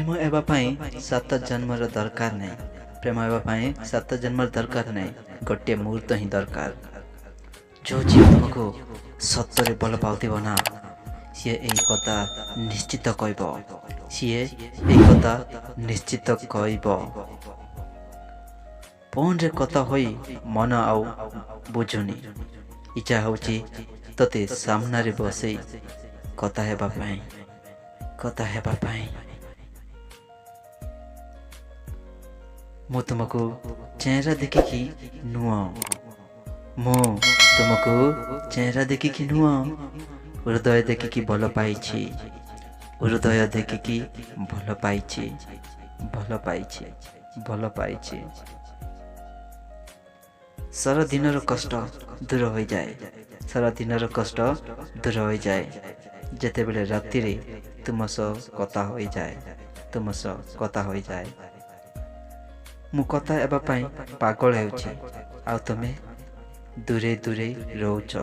प्रेम एवं सात जन्मर दरकार नहीं। प्रेम एवं सात जन्मर दरकार नहीं, गोटे मुहूर्त ही दरकार। जो झील तुमको सतरे भल पाउथिब ना, सी यही कथा निश्चित कहब। सी यही कथा निश्चित कहब। फोन रे कथा होई मन आउ बुझुनी। इच्छा होची तते सामना रे बसई कथा हेबा पाई, कथा हेबा पाई। मु तुमको चेहरा देखिकी नुआ, मु तुमको चेहरा देखिकी नुआ, हृदय देखिकी भल पाइछि, हृदय देखिकी भल पाइछि, भल पाइछि, भल पाइछि। सारा दिनर कष्ट दूर हो जाए, सारा दिनर कष्ट दूर हो जाए जेते बेले राति रे तुम सह कथा हो जाए, तुम सह कथा हो जाए। मु कथा एबा पाई पागल हेउछि, आ तुमे दूरे दूरे रोच।